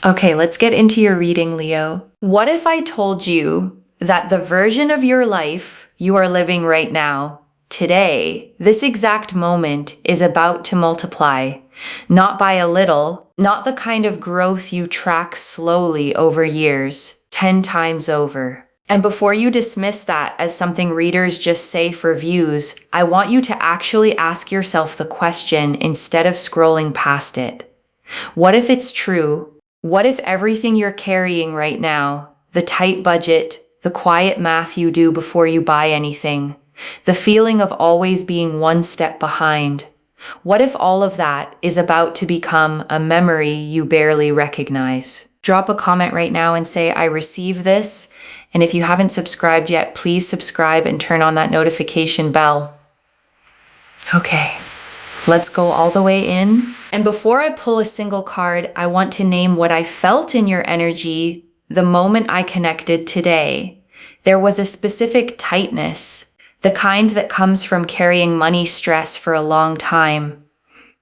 Okay, let's get into your reading, Leo. What if I told you that the version of your life you are living right now, today, this exact moment, is about to multiply? Not by a little, not the kind of growth you track slowly over years, 10 times over. And before you dismiss that as something readers just say for views, I want you to actually ask yourself the question instead of scrolling past it. What if it's true? What if everything you're carrying right now, the tight budget, the quiet math you do before you buy anything, the feeling of always being one step behind, what if all of that is about to become a memory you barely recognize? Drop a comment right now and say, I receive this. And if you haven't subscribed yet, please subscribe and turn on that notification bell. Okay, let's go all the way in. And before I pull a single card, I want to name what I felt in your energy the moment I connected today. There was a specific tightness, the kind that comes from carrying money stress for a long time.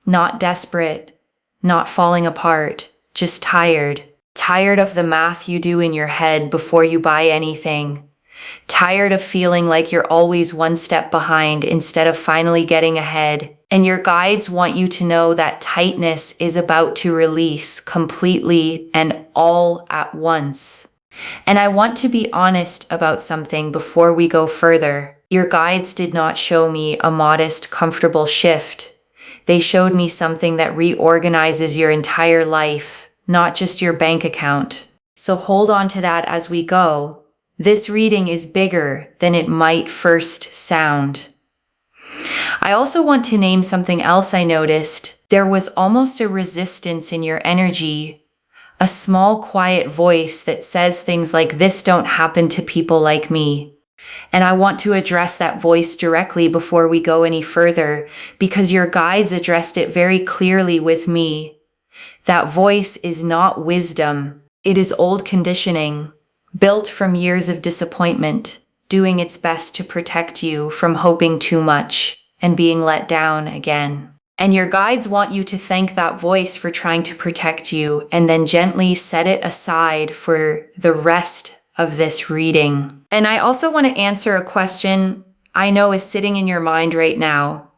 Not desperate, not falling apart, just tired. Tired of the math you do in your head before you buy anything. Tired of feeling like you're always one step behind instead of finally getting ahead. And your guides want you to know that tightness is about to release completely and all at once. And I want to be honest about something before we go further. Your guides did not show me a modest, comfortable shift. They showed me something that reorganizes your entire life, not just your bank account. So hold on to that as we go. This reading is bigger than it might first sound. I also want to name something else I noticed. There was almost a resistance in your energy, a small quiet voice that says things like, "This don't happen to people like me." And I want to address that voice directly before we go any further, because your guides addressed it very clearly with me. That voice is not wisdom. It is old conditioning, built from years of disappointment, doing its best to protect you from hoping too much and being let down again. And your guides want you to thank that voice for trying to protect you and then gently set it aside for the rest of this reading. And I also want to answer a question I know is sitting in your mind right now.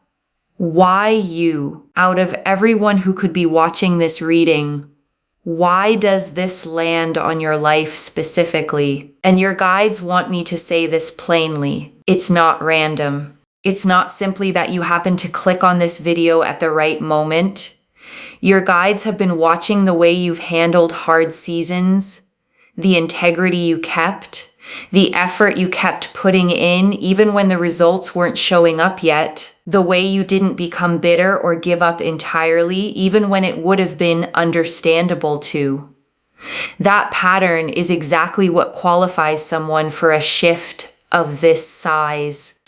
Why you? Out of everyone who could be watching this reading, why does this land on your life specifically? And your guides want me to say this plainly. It's not random. It's not simply that you happen to click on this video at the right moment. Your guides have been watching the way you've handled hard seasons, the integrity you kept, the effort you kept putting in even when the results weren't showing up yet, the way you didn't become bitter or give up entirely even when it would have been understandable to. That pattern is exactly what qualifies someone for a shift of this size.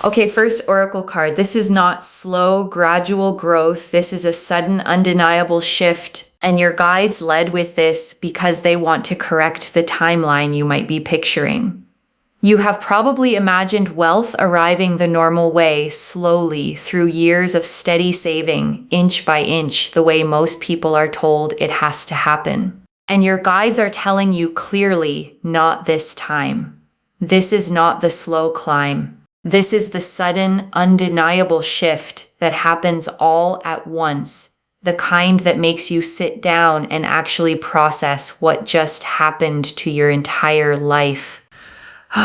Okay, first oracle card. This is not slow, gradual growth. This is a sudden, undeniable shift. And your guides led with this because they want to correct the timeline you might be picturing. You have probably imagined wealth arriving the normal way, slowly, through years of steady saving, inch by inch, the way most people are told it has to happen. And your guides are telling you clearly, not this time. This is not the slow climb. This is the sudden, undeniable shift that happens all at once, the kind that makes you sit down and actually process what just happened to your entire life.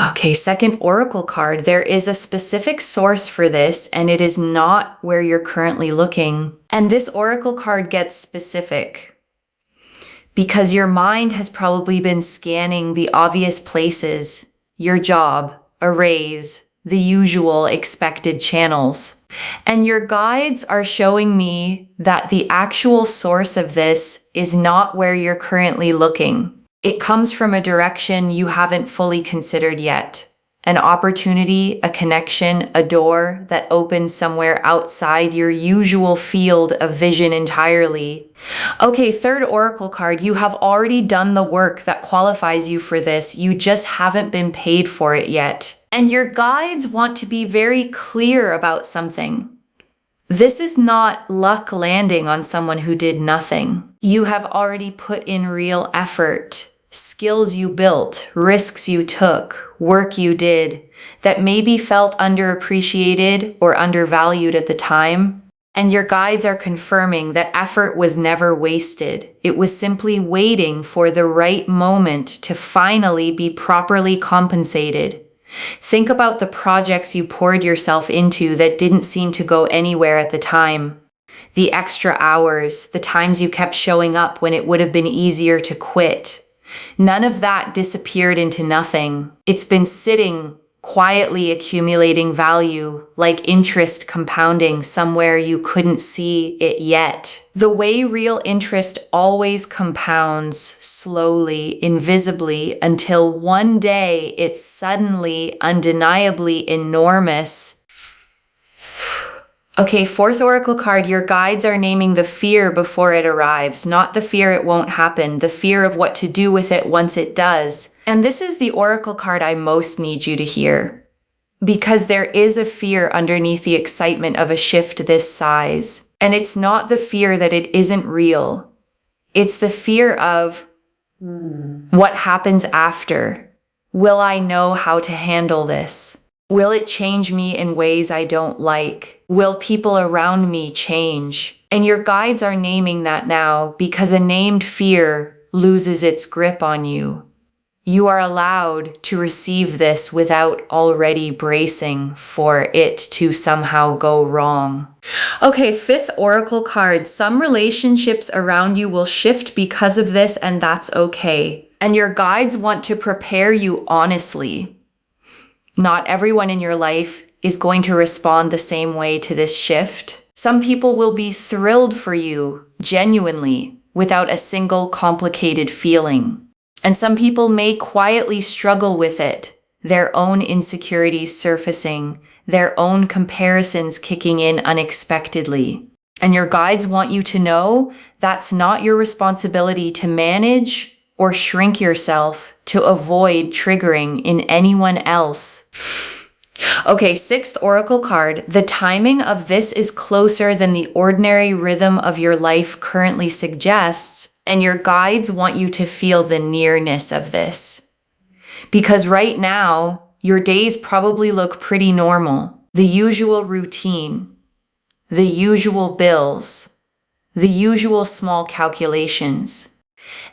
Okay, second oracle card. There is a specific source for this, and it is not where you're currently looking. And this oracle card gets specific because your mind has probably been scanning the obvious places, your job, a raise, the usual expected channels. And your guides are showing me that the actual source of this is not where you're currently looking. It comes from a direction you haven't fully considered yet. An opportunity, a connection, a door that opens somewhere outside your usual field of vision entirely. Okay, third oracle card. You have already done the work that qualifies you for this. You just haven't been paid for it yet. And your guides want to be very clear about something. This is not luck landing on someone who did nothing. You have already put in real effort, skills you built, risks you took, work you did that maybe felt underappreciated or undervalued at the time. And your guides are confirming that effort was never wasted. It was simply waiting for the right moment to finally be properly compensated. Think about the projects you poured yourself into that didn't seem to go anywhere at the time. The extra hours, the times you kept showing up when it would have been easier to quit. None of that disappeared into nothing. It's been sitting, quietly accumulating value, like interest compounding somewhere you couldn't see it yet. The way real interest always compounds slowly, invisibly, until one day it's suddenly, undeniably enormous. Okay, fourth oracle card, your guides are naming the fear before it arrives, not the fear it won't happen, the fear of what to do with it once it does. And this is the oracle card I most need you to hear, because there is a fear underneath the excitement of a shift this size. And it's not the fear that it isn't real. It's the fear of what happens after. Will I know how to handle this? Will it change me in ways I don't like? Will people around me change? And your guides are naming that now because a named fear loses its grip on you. You are allowed to receive this without already bracing for it to somehow go wrong. Okay, fifth oracle card. Some relationships around you will shift because of this, and that's okay. And your guides want to prepare you honestly. Not everyone in your life is going to respond the same way to this shift. Some people will be thrilled for you, genuinely, without a single complicated feeling. And some people may quietly struggle with it, their own insecurities surfacing, their own comparisons kicking in unexpectedly. And your guides want you to know that's not your responsibility to manage or shrink yourself to avoid triggering in anyone else. Okay, sixth oracle card. The timing of this is closer than the ordinary rhythm of your life currently suggests. And your guides want you to feel the nearness of this. Because right now, your days probably look pretty normal. The usual routine, the usual bills, the usual small calculations.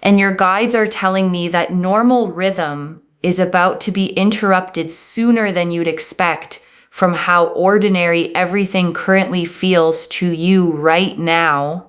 And your guides are telling me that normal rhythm is about to be interrupted sooner than you'd expect from how ordinary everything currently feels to you right now.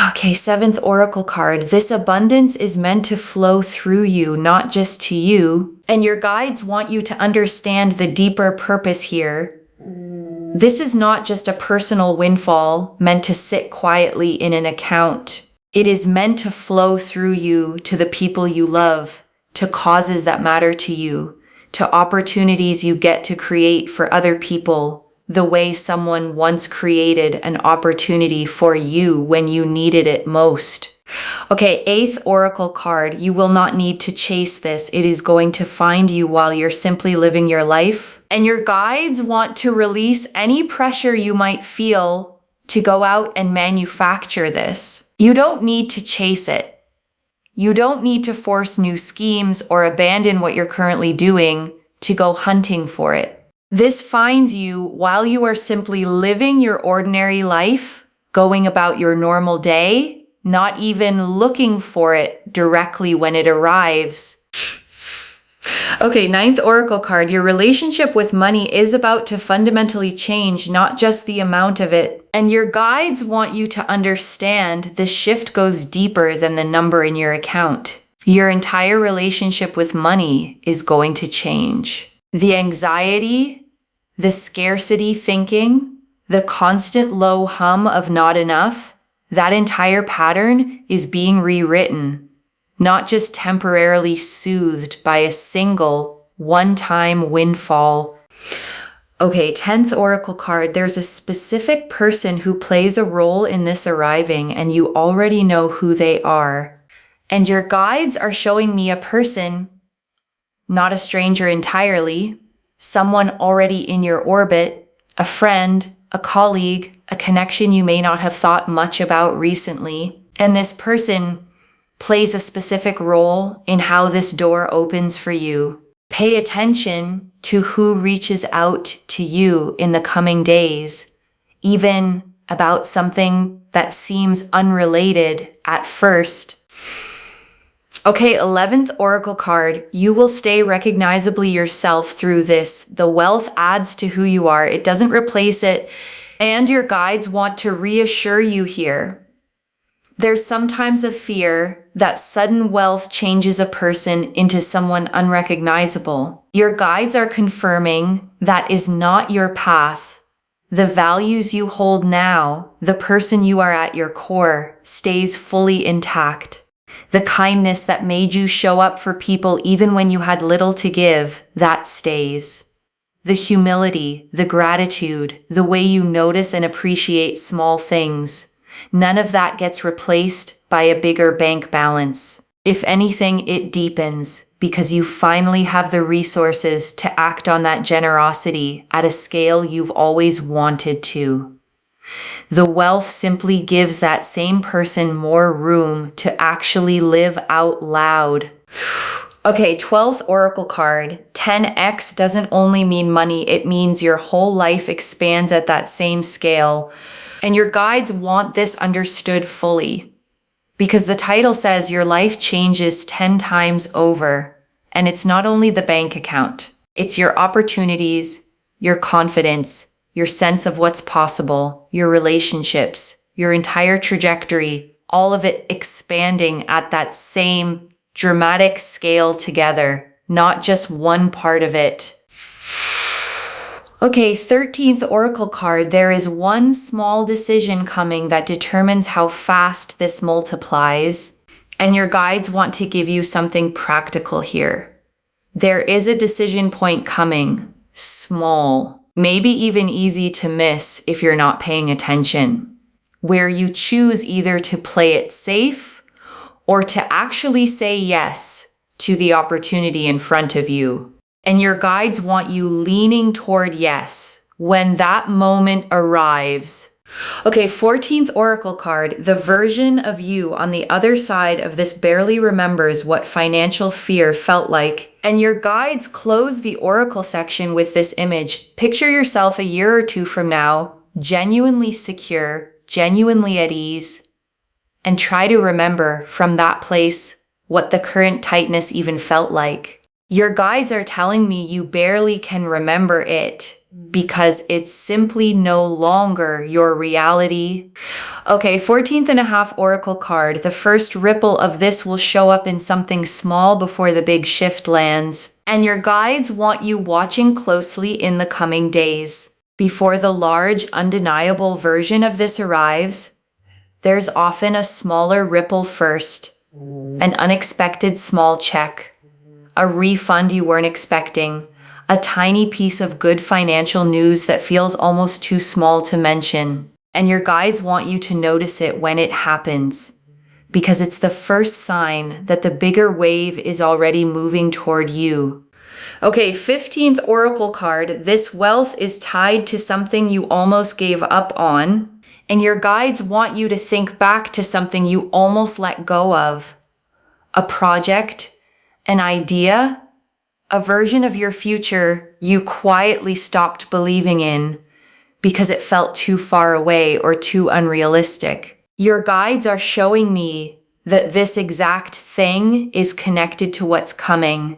Okay, seventh oracle card. This abundance is meant to flow through you, not just to you. And your guides want you to understand the deeper purpose here. This is not just a personal windfall meant to sit quietly in an account. It is meant to flow through you to the people you love, to causes that matter to you, to opportunities you get to create for other people, the way someone once created an opportunity for you when you needed it most. Okay, eighth oracle card. You will not need to chase this. It is going to find you while you're simply living your life. And your guides want to release any pressure you might feel to go out and manufacture this. You don't need to chase it. You don't need to force new schemes or abandon what you're currently doing to go hunting for it. This finds you while you are simply living your ordinary life, going about your normal day, not even looking for it directly when it arrives. Okay, ninth oracle card. Your relationship with money is about to fundamentally change, not just the amount of it. And your guides want you to understand this shift goes deeper than the number in your account. Your entire relationship with money is going to change. The anxiety, the scarcity thinking, the constant low hum of not enough, that entire pattern is being rewritten, not just temporarily soothed by a single one-time windfall. Okay, 10th oracle card. There's a specific person who plays a role in this arriving, and you already know who they are. And your guides are showing me a person, not a stranger entirely, someone already in your orbit, a friend, a colleague, a connection you may not have thought much about recently. And this person plays a specific role in how this door opens for you. Pay attention to who reaches out to you in the coming days, even about something that seems unrelated at first. Okay, 11th Oracle card. You will stay recognizably yourself through this. The wealth adds to who you are. It doesn't replace it. And your guides want to reassure you here. There's sometimes a fear that sudden wealth changes a person into someone unrecognizable. Your guides are confirming that is not your path. The values you hold now, the person you are at your core, stays fully intact. The kindness that made you show up for people even when you had little to give, that stays. The humility, the gratitude, the way you notice and appreciate small things, none of that gets replaced by a bigger bank balance. If anything, it deepens because you finally have the resources to act on that generosity at a scale you've always wanted to. The wealth simply gives that same person more room to actually live out loud. Okay, 12th Oracle card. 10x doesn't only mean money, it means your whole life expands at that same scale. And your guides want this understood fully. Because the title says your life changes 10 times over. And it's not only the bank account. It's your opportunities, your confidence, your sense of what's possible, your relationships, your entire trajectory, all of it expanding at that same dramatic scale together, not just one part of it. Okay, 13th Oracle card. There is one small decision coming that determines how fast this multiplies, and your guides want to give you something practical here. There is a decision point coming, small. Maybe even easy to miss if you're not paying attention, where you choose either to play it safe or to actually say yes to the opportunity in front of you. And your guides want you leaning toward yes when that moment arrives. Okay, 14th Oracle card. The version of you on the other side of this barely remembers what financial fear felt like. And your guides close the Oracle section with this image. Picture yourself a year or two from now, genuinely secure, genuinely at ease, and try to remember from that place what the current tightness even felt like. Your guides are telling me you barely can remember it because it's simply no longer your reality. Okay, 14th and a half Oracle card. The first ripple of this will show up in something small before the big shift lands. And your guides want you watching closely in the coming days. Before the large, undeniable version of this arrives, there's often a smaller ripple first. An unexpected small check. A refund you weren't expecting. A tiny piece of good financial news that feels almost too small to mention. And your guides want you to notice it when it happens, because it's the first sign that the bigger wave is already moving toward you. Okay, 15th Oracle card. This wealth is tied to something you almost gave up on, and your guides want you to think back to something you almost let go of. A project, an idea, a version of your future you quietly stopped believing in because it felt too far away or too unrealistic. Your guides are showing me that this exact thing is connected to what's coming.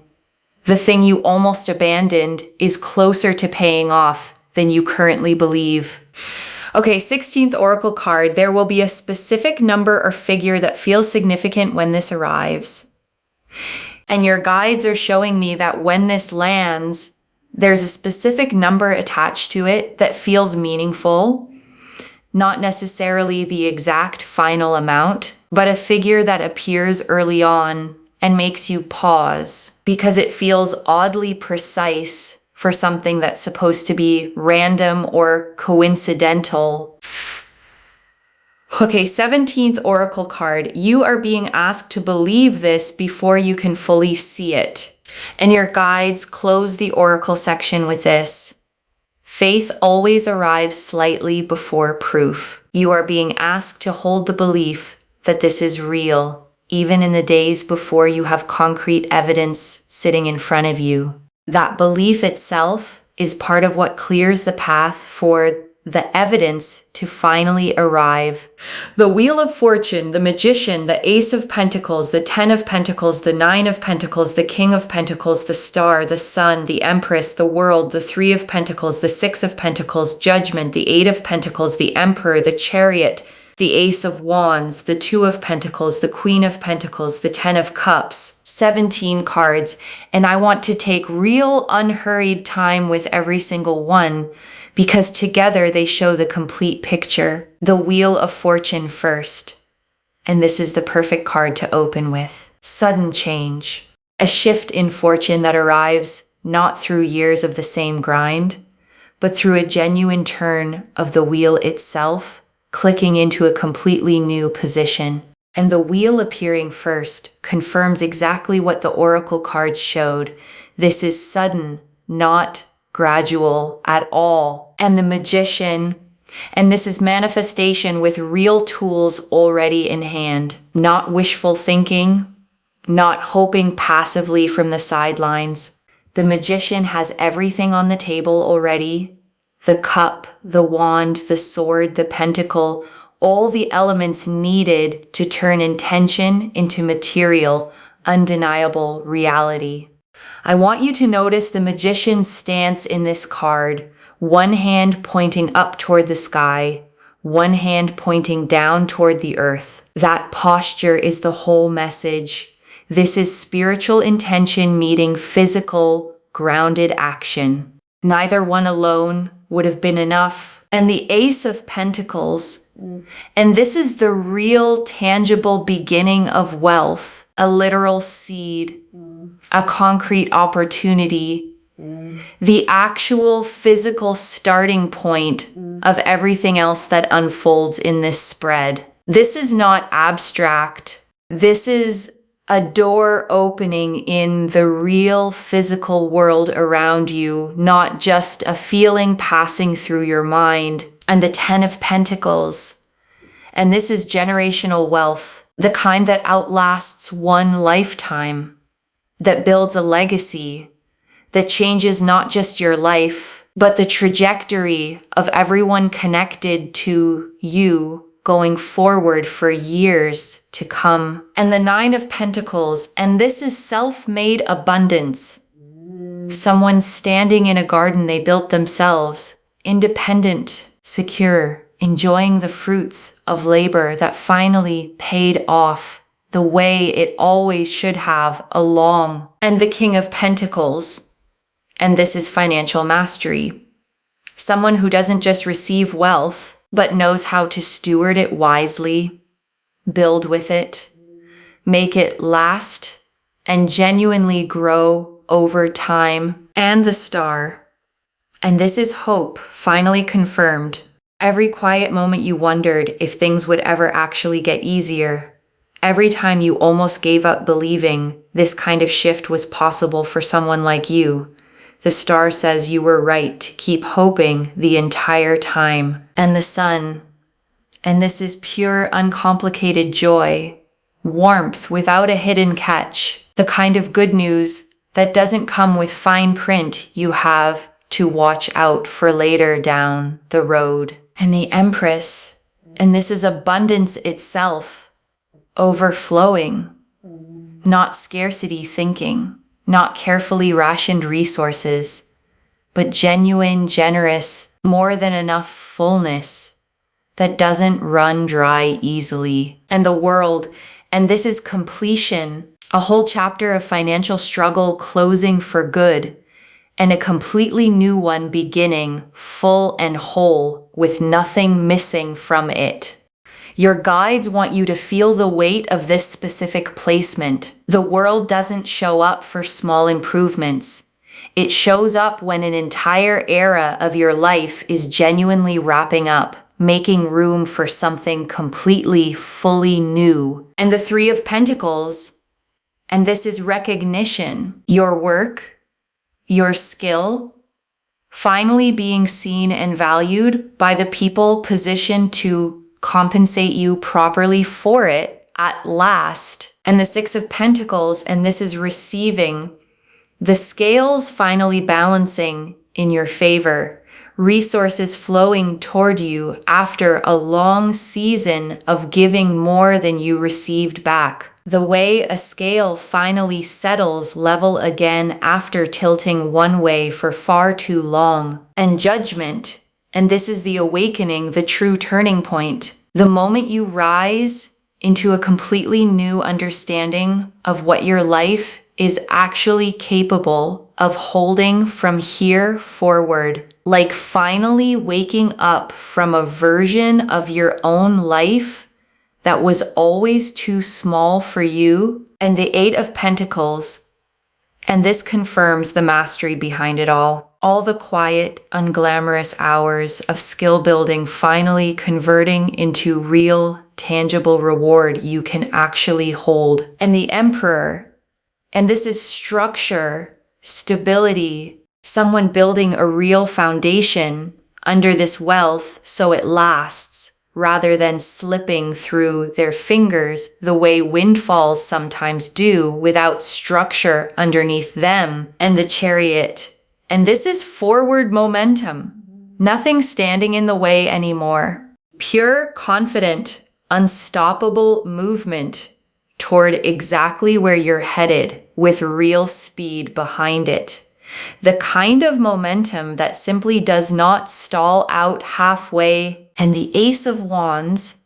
The thing you almost abandoned is closer to paying off than you currently believe. Okay, 16th Oracle card. There will be a specific number or figure that feels significant when this arrives. And your guides are showing me that when this lands, there's a specific number attached to it that feels meaningful, not necessarily the exact final amount, but a figure that appears early on and makes you pause because it feels oddly precise for something that's supposed to be random or coincidental. Okay, 17th Oracle card. You are being asked to believe this before you can fully see it. And your guides close the Oracle section with this. Faith always arrives slightly before proof. You are being asked to hold the belief that this is real, even in the days before you have concrete evidence sitting in front of you. That belief itself is part of what clears the path for the evidence to finally arrive. The Wheel of Fortune, the Magician, the Ace of Pentacles, the Ten of Pentacles, the Nine of Pentacles, the King of Pentacles, the Star, the Sun, the Empress, the World, the Three of Pentacles, the Six of Pentacles, Judgment, the Eight of Pentacles, the Emperor, the Chariot, the Ace of Wands, the Two of Pentacles, the Queen of Pentacles, the Ten of Cups, 17 cards. And I want to take real unhurried time with every single one, because together they show the complete picture. The Wheel of Fortune first. And this is the perfect card to open with. Sudden change. A shift in fortune that arrives not through years of the same grind, but through a genuine turn of the wheel itself, clicking into a completely new position. And the wheel appearing first confirms exactly what the oracle cards showed. This is sudden, not gradual at all. And the Magician, and this is manifestation with real tools already in hand, not wishful thinking, not hoping passively from the sidelines. The Magician has everything on the table already. The cup, the wand, the sword, the pentacle, all the elements needed to turn intention into material, undeniable reality. I want you to notice the Magician's stance in this card. One hand pointing up toward the sky, one hand pointing down toward the earth. That posture is the whole message. This is spiritual intention meeting physical, grounded action. Neither one alone would have been enough. And the Ace of Pentacles, and this is the real tangible beginning of wealth, a literal seed, a concrete opportunity, the actual physical starting point of everything else that unfolds in this spread. This is not abstract. This is a door opening in the real physical world around you, not just a feeling passing through your mind. And the Ten of Pentacles. And this is generational wealth, the kind that outlasts one lifetime, that builds a legacy, that changes not just your life, but the trajectory of everyone connected to you going forward for years to come. And the Nine of Pentacles, and this is self-made abundance. Someone standing in a garden they built themselves, independent, secure, enjoying the fruits of labor that finally paid off the way it always should have along. And the King of Pentacles, and this is financial mastery. Someone who doesn't just receive wealth, but knows how to steward it wisely, build with it, make it last, and genuinely grow over time. And the Star. And this is hope, finally confirmed. Every quiet moment you wondered if things would ever actually get easier. Every time you almost gave up believing this kind of shift was possible for someone like you. The Star says you were right to keep hoping the entire time. And the Sun. And this is pure, uncomplicated joy. Warmth without a hidden catch. The kind of good news that doesn't come with fine print you have to watch out for later down the road. And the Empress. And this is abundance itself. Overflowing. Not scarcity thinking. Not carefully rationed resources, but genuine, generous, more than enough fullness that doesn't run dry easily. And the World, and this is completion, a whole chapter of financial struggle closing for good, and a completely new one beginning, full and whole, with nothing missing from it. Your guides want you to feel the weight of this specific placement. The world doesn't show up for small improvements. It shows up when an entire era of your life is genuinely wrapping up, making room for something completely, fully new. And the Three of Pentacles, and this is recognition. Your work, your skill, finally being seen and valued by the people positioned to compensate you properly for it at last. And the Six of Pentacles, and this is receiving. The scales finally balancing in your favor. Resources flowing toward you after a long season of giving more than you received back. The way a scale finally settles level again after tilting one way for far too long. And Judgment, and this is the awakening, the true turning point. The moment you rise into a completely new understanding of what your life is actually capable of holding from here forward. Like finally waking up from a version of your own life that was always too small for you. And the Eight of Pentacles, and this confirms the mastery behind it all. All the quiet, unglamorous hours of skill building finally converting into real, tangible reward you can actually hold. And the Emperor, and this is structure, stability, someone building a real foundation under this wealth so it lasts, rather than slipping through their fingers the way windfalls sometimes do without structure underneath them. And the Chariot, and this is forward momentum, nothing standing in the way anymore. Pure, confident, unstoppable movement toward exactly where you're headed with real speed behind it. The kind of momentum that simply does not stall out halfway. And the Ace of Wands,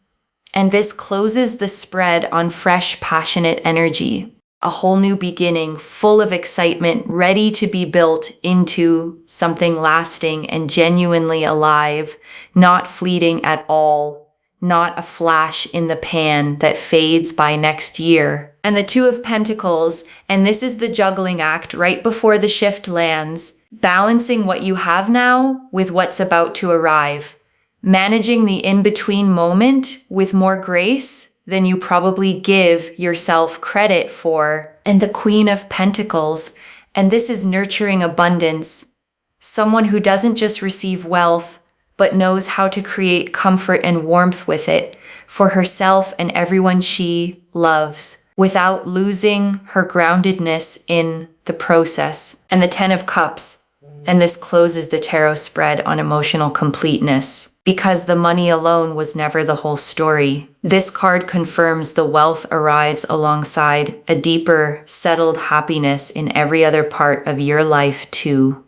and this closes the spread on fresh, passionate energy. A whole new beginning, full of excitement, ready to be built into something lasting and genuinely alive, not fleeting at all. Not a flash in the pan that fades by next year. And the Two of Pentacles, and this is the juggling act right before the shift lands, balancing what you have now with what's about to arrive, managing the in-between moment with more grace than you probably give yourself credit for. And the Queen of Pentacles, and this is nurturing abundance, someone who doesn't just receive wealth, but knows how to create comfort and warmth with it for herself and everyone she loves, without losing her groundedness in the process. And the Ten of Cups, and this closes the tarot spread on emotional completeness, because the money alone was never the whole story. This card confirms the wealth arrives alongside a deeper, settled happiness in every other part of your life too.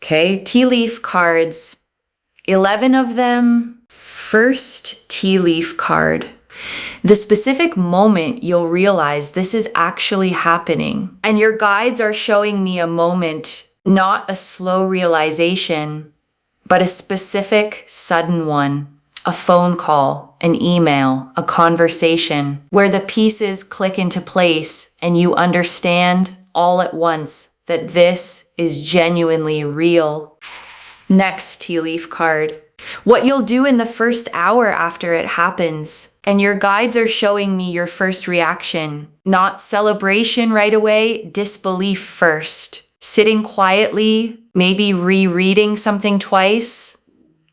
Okay, tea leaf cards. 11 of them. First tea leaf card. The specific moment you'll realize this is actually happening. And your guides are showing me a moment, not a slow realization, but a specific, sudden one. A phone call, an email, a conversation, where the pieces click into place and you understand all at once that this is genuinely real. Next tea leaf card. What you'll do in the first hour after it happens. And your guides are showing me your first reaction. Not celebration right away, disbelief first. Sitting quietly, maybe rereading something twice.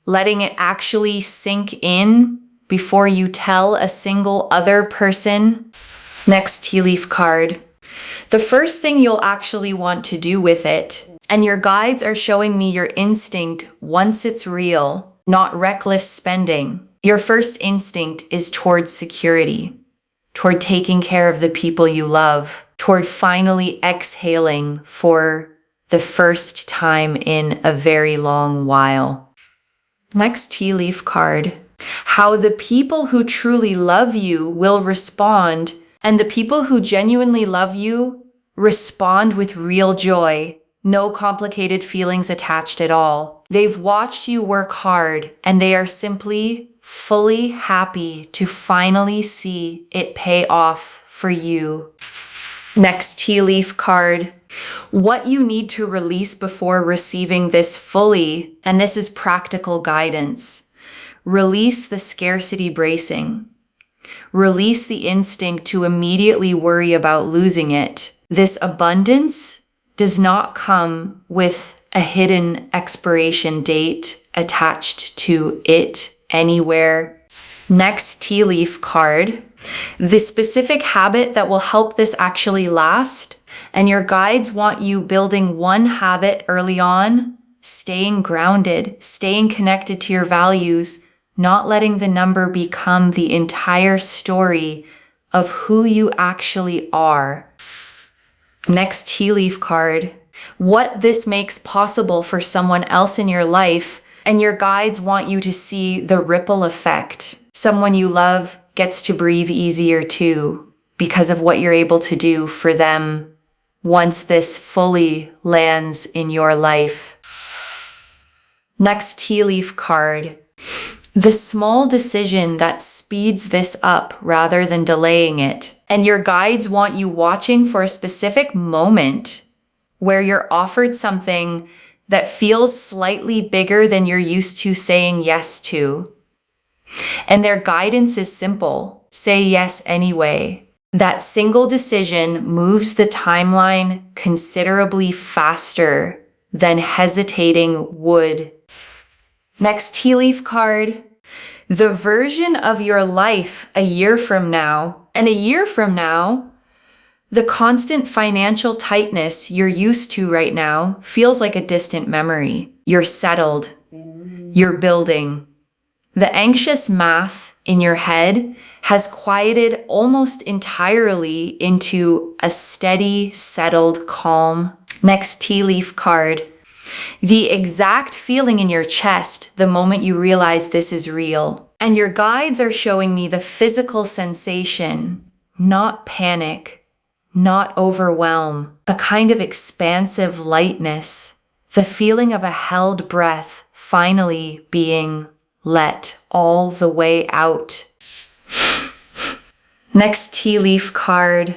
Letting it actually sink in before you tell a single other person. Next tea leaf card. The first thing you'll actually want to do with it. And your guides are showing me your instinct once it's real, not reckless spending. Your first instinct is toward security, toward taking care of the people you love, toward finally exhaling for the first time in a very long while. Next tea leaf card. How the people who truly love you will respond, and the people who genuinely love you respond with real joy. No complicated feelings attached at all. They've watched you work hard, and they are simply fully happy to finally see it pay off for you. Next tea leaf card. What you need to release before receiving this fully, and this is practical guidance. Release the scarcity bracing. Release the instinct to immediately worry about losing it. This abundance does not come with a hidden expiration date attached to it anywhere. Next tea leaf card, the specific habit that will help this actually last. And your guides want you building one habit early on, staying grounded, staying connected to your values, not letting the number become the entire story of who you actually are. Next tea leaf card, what this makes possible for someone else in your life, and your guides want you to see the ripple effect. Someone you love gets to breathe easier too because of what you're able to do for them once this fully lands in your life. Next tea leaf card, the small decision that speeds this up rather than delaying it. And your guides want you watching for a specific moment where you're offered something that feels slightly bigger than you're used to saying yes to. And their guidance is simple. Say yes anyway. That single decision moves the timeline considerably faster than hesitating would. Next tea leaf card, the version of your life a year from now. And a year from now, the constant financial tightness you're used to right now feels like a distant memory. You're settled. You're building. The anxious math in your head has quieted almost entirely into a steady, settled calm. Next tea leaf card, the exact feeling in your chest the moment you realize this is real. And your guides are showing me the physical sensation, not panic, not overwhelm, a kind of expansive lightness, the feeling of a held breath finally being let all the way out. Next tea leaf card,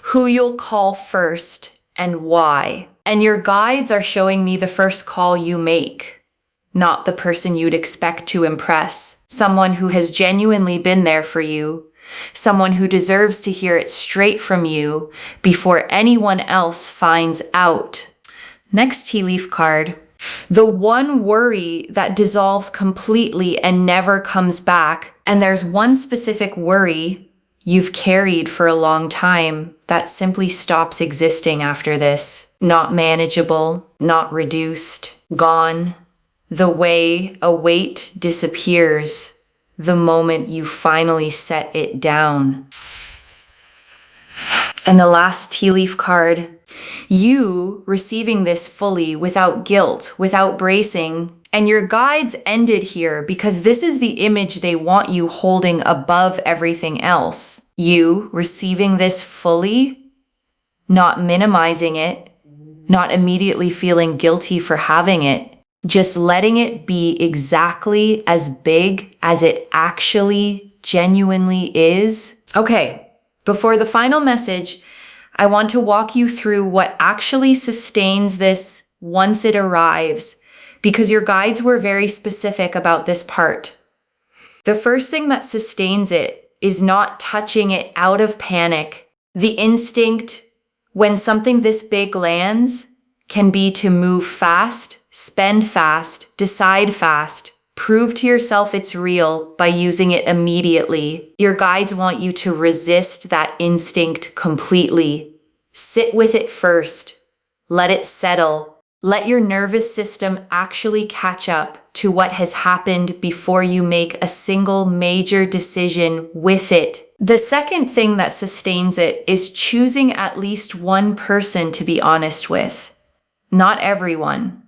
who you'll call first and why. And your guides are showing me the first call you make, not the person you'd expect to impress. Someone who has genuinely been there for you. Someone who deserves to hear it straight from you before anyone else finds out. Next tea leaf card, the one worry that dissolves completely and never comes back. And there's one specific worry you've carried for a long time that simply stops existing after this. Not manageable, not reduced, gone. The way a weight disappears the moment you finally set it down. And the last tea leaf card, you receiving this fully without guilt, without bracing. And your guides ended here because this is the image they want you holding above everything else. You receiving this fully, not minimizing it, not immediately feeling guilty for having it, just letting it be exactly as big as it actually genuinely is. Okay, before the final message, I want to walk you through what actually sustains this once it arrives, because your guides were very specific about this part. The first thing that sustains it is not touching it out of panic. The instinct when something this big lands can be to move fast, spend fast, decide fast, prove to yourself it's real by using it immediately. Your guides want you to resist that instinct completely. Sit with it first. Let it settle. Let your nervous system actually catch up to what has happened before you make a single major decision with it. The second thing that sustains it is choosing at least one person to be honest with. Not everyone.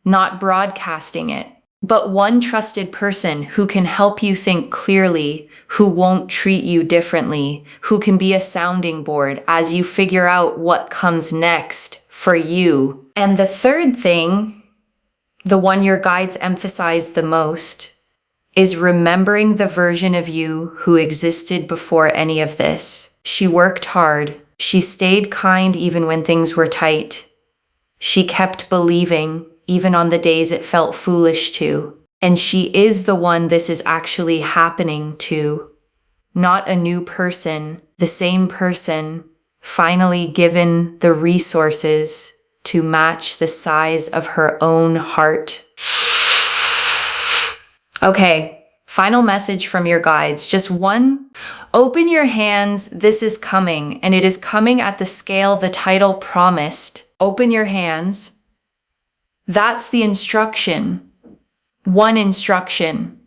Not broadcasting it, but one trusted person who can help you think clearly, who won't treat you differently, who can be a sounding board as you figure out what comes next for you. And the third thing, the one your guides emphasize the most, is remembering the version of you who existed before any of this. She worked hard. She stayed kind even when things were tight. She kept believing even on the days it felt foolish to. And she is the one this is actually happening to. Not a new person, the same person, finally given the resources to match the size of her own heart. Okay, final message from your guides. Just one. Open your hands. This is coming, and it is coming at the scale the title promised. Open your hands. That's the instruction. One instruction.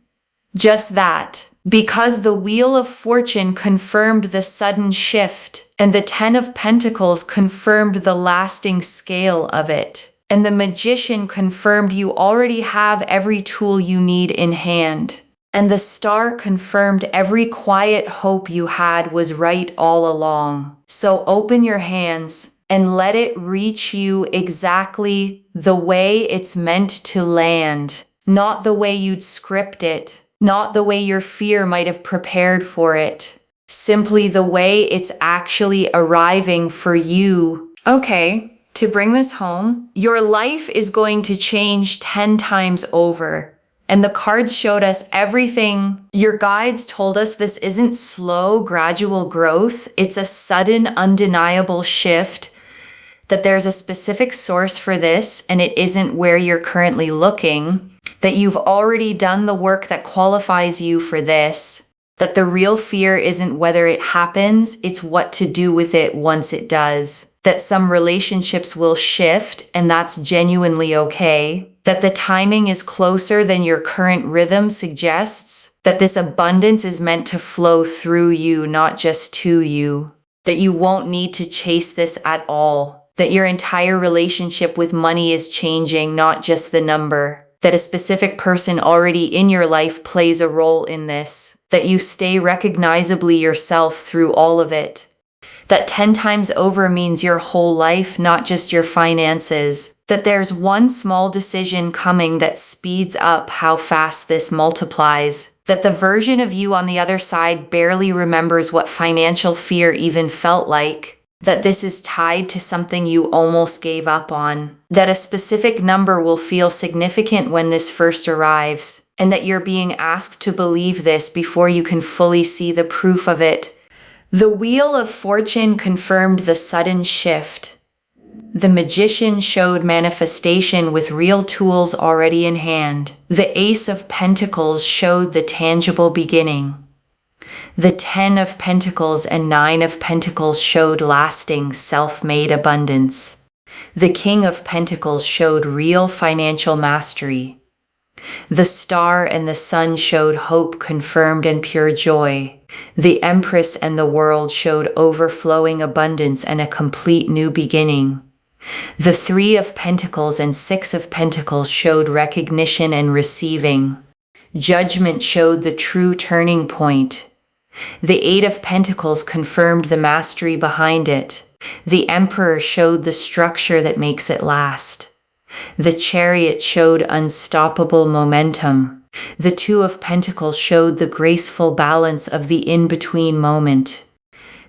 Just that. Because the Wheel of Fortune confirmed the sudden shift, and the Ten of Pentacles confirmed the lasting scale of it. And the Magician confirmed you already have every tool you need in hand. And the Star confirmed every quiet hope you had was right all along. So open your hands and let it reach you exactly the way it's meant to land, not the way you'd script it. Not the way your fear might have prepared for it. Simply the way it's actually arriving for you. Okay, to bring this home, your life is going to change 10 times over. And the cards showed us everything. Your guides told us this isn't slow, gradual growth. It's a sudden, undeniable shift. That there's a specific source for this, and it isn't where you're currently looking. That you've already done the work that qualifies you for this, that the real fear isn't whether it happens, it's what to do with it once it does, that some relationships will shift and that's genuinely okay, that the timing is closer than your current rhythm suggests, that this abundance is meant to flow through you, not just to you, that you won't need to chase this at all, that your entire relationship with money is changing, not just the number. That a specific person already in your life plays a role in this, that you stay recognizably yourself through all of it, that 10 times over means your whole life, not just your finances, that there's one small decision coming that speeds up how fast this multiplies, that the version of you on the other side barely remembers what financial fear even felt like, that this is tied to something you almost gave up on, that a specific number will feel significant when this first arrives, and that you're being asked to believe this before you can fully see the proof of it. The Wheel of Fortune confirmed the sudden shift. The Magician showed manifestation with real tools already in hand. The Ace of Pentacles showed the tangible beginning. The 10 of Pentacles and 9 of Pentacles showed lasting, self-made abundance. The King of Pentacles showed real financial mastery. The Star and the Sun showed hope confirmed and pure joy. The Empress and the World showed overflowing abundance and a complete new beginning. The 3 of Pentacles and 6 of Pentacles showed recognition and receiving. Judgment showed the true turning point. The 8 of Pentacles confirmed the mastery behind it. The Emperor showed the structure that makes it last. The Chariot showed unstoppable momentum. The 2 of Pentacles showed the graceful balance of the in-between moment.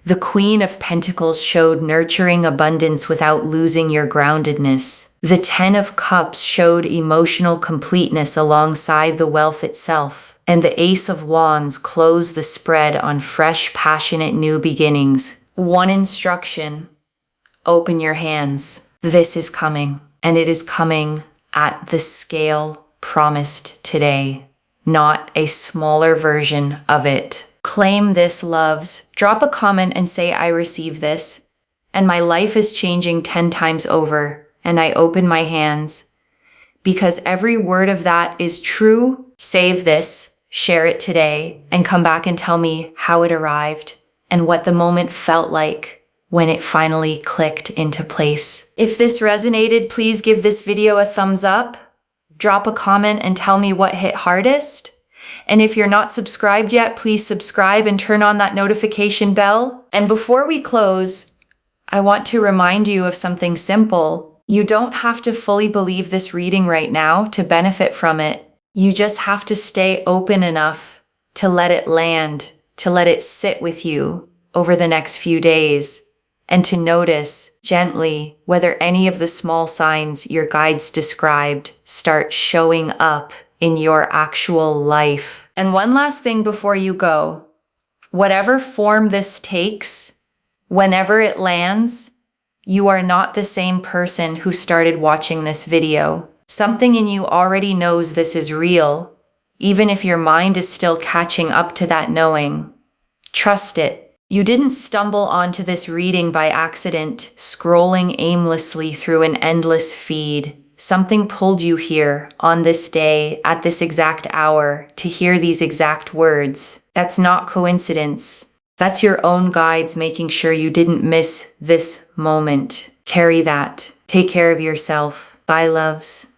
The Queen of Pentacles showed nurturing abundance without losing your groundedness. The 10 of Cups showed emotional completeness alongside the wealth itself. And the Ace of Wands closed the spread on fresh, passionate new beginnings. One instruction. Open your hands. This is coming. And it is coming at the scale promised today. Not a smaller version of it. Claim this, loves. Drop a comment and say, I receive this. And my life is changing 10 times over. And I open my hands. Because every word of that is true. Save this. Share it today and come back and tell me how it arrived and what the moment felt like when it finally clicked into place. If this resonated, please give this video a thumbs up, drop a comment and tell me what hit hardest. And if you're not subscribed yet, please subscribe and turn on that notification bell. And before we close, I want to remind you of something simple. You don't have to fully believe this reading right now to benefit from it. You just have to stay open enough to let it land, to let it sit with you over the next few days, and to notice gently whether any of the small signs your guides described start showing up in your actual life. And one last thing before you go, whatever form this takes, whenever it lands, You are not the same person who started watching this video. Something in you already knows this is real, even if your mind is still catching up to that knowing. Trust it. You didn't stumble onto this reading by accident, scrolling aimlessly through an endless feed. Something pulled you here, on this day, at this exact hour, to hear these exact words. That's not coincidence. That's your own guides making sure you didn't miss this moment. Carry that. Take care of yourself. Bye, loves.